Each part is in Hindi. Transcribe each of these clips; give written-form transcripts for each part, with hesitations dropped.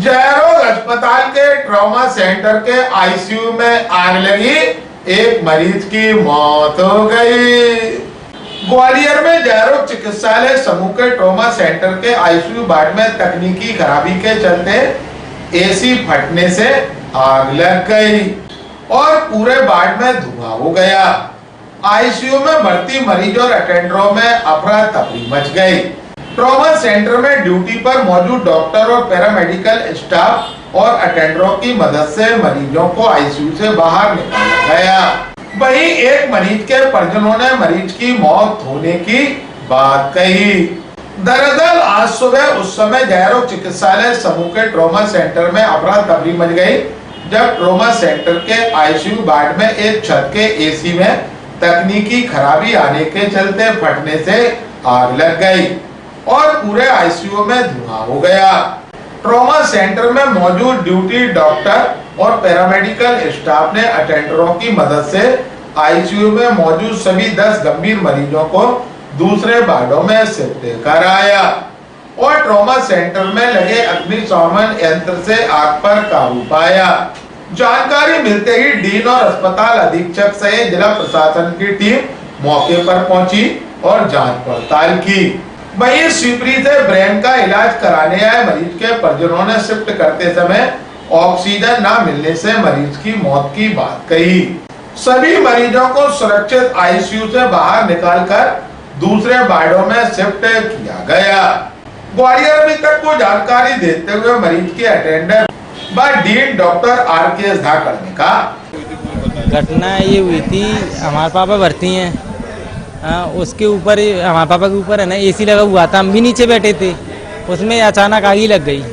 जयरोग अस्पताल के ट्रॉमा सेंटर के आईसीयू में आग लगी, एक मरीज की मौत हो गई। ग्वालियर में जयरोग चिकित्सालय समूह के ट्रॉमा सेंटर के आईसीयू वार्ड में तकनीकी खराबी के चलते एसी फटने से आग लग गई और पूरे वार्ड में धुआं हो गया। आईसीयू में भर्ती मरीज और अटेंडरों में अफरा तफरी मच गई। ट्रॉमा सेंटर में ड्यूटी पर मौजूद डॉक्टर और पैरामेडिकल स्टाफ और अटेंडरों की मदद से मरीजों को आईसीयू से बाहर निकाला गया। वहीं एक मरीज के परिजनों ने मरीज की मौत होने की बात कही। दरअसल आज सुबह उस समय जयरोग चिकित्सालय समूह के ट्रॉमा सेंटर में अफरा तफरी मच गई, जब ट्रॉमा सेंटर के आईसीयू वार्ड में एक छत के एसी में तकनीकी खराबी आने के चलते फटने से आग लग गई और पूरे आईसीयू में धुआं हो गया। ट्रॉमा सेंटर में मौजूद ड्यूटी डॉक्टर और पैरामेडिकल स्टाफ ने अटेंडरों की मदद से आईसीयू में मौजूद सभी 10 गंभीर मरीजों को दूसरे वार्डों में शिफ्ट कराया और ट्रॉमा सेंटर में लगे अग्निशमन यंत्र से आग पर काबू पाया। जानकारी मिलते ही डीन और अस्पताल अधीक्षक सहित जिला प्रशासन की टीम मौके पर पहुंची और जांच पड़ताल की। वहीं शिवपुरी से ब्रेन का इलाज कराने आए मरीज के परिजनों ने शिफ्ट करते समय ऑक्सीजन न मिलने से मरीज की मौत की बात कही। सभी मरीजों को सुरक्षित आईसीयू से बाहर निकालकर दूसरे वार्डों में शिफ्ट किया गया। ग्वालियर में तक को जानकारी देते हुए मरीज के अटेंडर व डीन डॉक्टर आर.के. धाकड़ ने कहा, घटना ये हुई थी, हमारे पापा भर्ती हैं, उसके ऊपर हमारे पापा के ऊपर है ना एसी लगा हुआ था, हम भी नीचे बैठे थे, उसमें अचानक आग ही लग गई।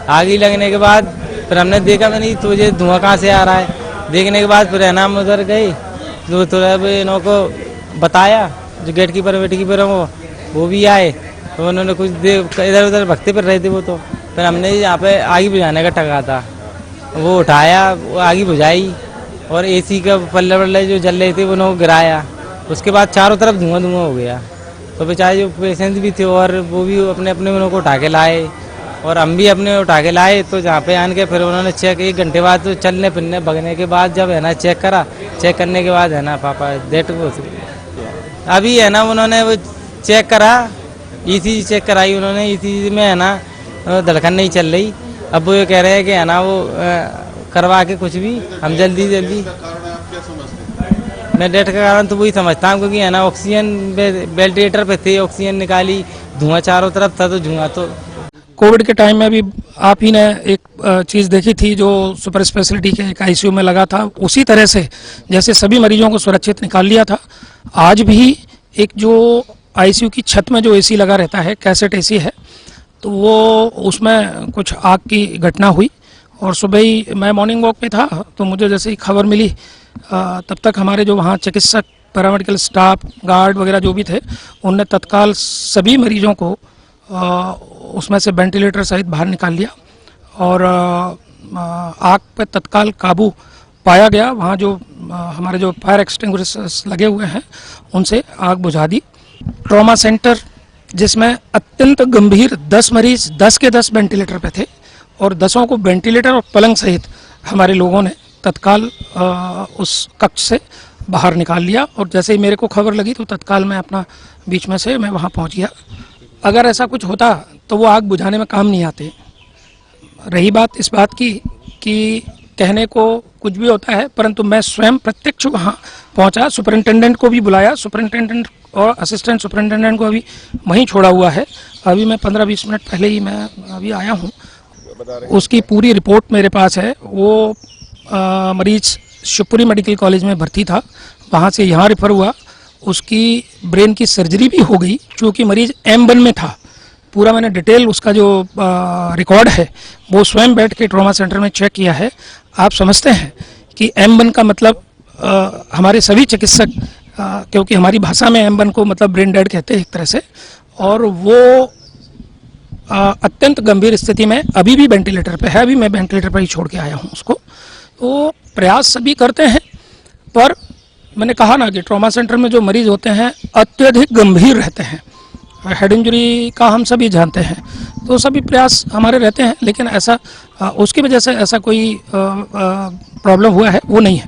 आग ही लगने के बाद फिर हमने देखा तो नहीं तो ये धुआं कहाँ से आ रहा है। देखने के बाद फिर है ना हम उधर गए, जो थोड़ा इन्हों को बताया, जो गेट कीपर वेट कीपर वो भी आए, तो उन्होंने कुछ देर इधर उधर भगते पर रहे थे वो। तो फिर हमने यहाँ पे आग बुझाने का टका था, वो उठाया, वो आग बुझाई और एसी का पल्ले वल्ले जो जल रहे थे उन्होंने गिराया। उसके बाद चारों तरफ धुआं धुआं हो गया। तो बेचारे जो पेशेंट भी थे और वो भी अपने अपने उनको उठा के लाए और हम भी अपने उठा के लाए। तो जहाँ पे आन के फिर उन्होंने चेक 1 घंटे बाद तो चलने फिरने भगने के बाद जब है ना चेक करा, चेक करने के बाद है ना पापा डेट को अभी है ना उन्होंने वो चेक करा, ईसीजी चेक कराई उन्होंने, ईसीजी में है ना धड़कन नहीं चल रही। अब वो ये कह रहे हैं कि है ना वो करवा के कुछ भी हम जल्दी मैं डेट का कारण तो वही समझता हूँ, क्योंकि है ना ऑक्सीजन वेंटिलेटर पे थे, ऑक्सीजन निकाली, धुआं चारों तरफ था, तो धुआं तो कोविड के टाइम में भी आप ही ने एक चीज़ देखी थी जो सुपर स्पेशलिटी के एक आईसीयू में लगा था। उसी तरह से जैसे सभी मरीजों को सुरक्षित निकाल लिया था, आज भी एक जो आईसीयू की छत में जो एसी लगा रहता है, कैसेट एसी है, तो वो उसमें कुछ आग की घटना हुई। और सुबह ही मैं मॉर्निंग वॉक पे था, तो मुझे जैसे ही खबर मिली तब तक हमारे जो वहाँ चिकित्सक, पैरामेडिकल स्टाफ, गार्ड वगैरह जो भी थे, उनने तत्काल सभी मरीजों को उसमें से वेंटिलेटर सहित बाहर निकाल लिया और आग पर तत्काल काबू पाया गया। वहाँ जो हमारे जो फायर एक्सटिंग्विशर्स लगे हुए हैं उनसे आग बुझा दी। ट्रॉमा सेंटर जिसमें अत्यंत गंभीर 10 मरीज 10 के 10 वेंटिलेटर पे थे और 10 को वेंटिलेटर और पलंग सहित हमारे लोगों ने तत्काल उस कक्ष से बाहर निकाल लिया। और जैसे ही मेरे को खबर लगी तो तत्काल मैं अपना बीच में से मैं वहाँ पहुँच गया। अगर ऐसा कुछ होता तो वो आग बुझाने में काम नहीं आते। रही बात इस बात की कि कहने को कुछ भी होता है, परंतु मैं स्वयं प्रत्यक्ष वहाँ पहुँचा, सुपरिंटेंडेंट को भी बुलाया, सुपरिंटेंडेंट और असिस्टेंट सुपरिंटेंडेंट को अभी वहीं छोड़ा हुआ है। अभी मैं 15-20 मिनट पहले ही मैं अभी आया हूँ, उसकी पूरी रिपोर्ट मेरे पास है। वो मरीज शिवपुरी मेडिकल कॉलेज में भर्ती था, वहाँ से यहाँ रेफर हुआ, उसकी ब्रेन की सर्जरी भी हो गई, क्योंकि मरीज M1 में था। पूरा मैंने डिटेल उसका जो रिकॉर्ड है वो स्वयं बैठ के ट्रॉमा सेंटर में चेक किया है। आप समझते हैं कि M1 का मतलब हमारे सभी चिकित्सक, क्योंकि हमारी भाषा में M1 को मतलब ब्रेन डेड कहते हैं एक तरह से, और वो अत्यंत गंभीर स्थिति में अभी भी वेंटिलेटर पे है। अभी मैं वेंटिलेटर पर ही छोड़ के आया हूँ उसको। तो प्रयास सभी करते हैं, पर मैंने कहा ना कि ट्रॉमा सेंटर में जो मरीज होते हैं अत्यधिक गंभीर रहते हैं। हेड इंजरी का हम सभी जानते हैं, तो सभी प्रयास हमारे रहते हैं, लेकिन ऐसा उसकी वजह से ऐसा कोई प्रॉब्लम हुआ है वो नहीं है।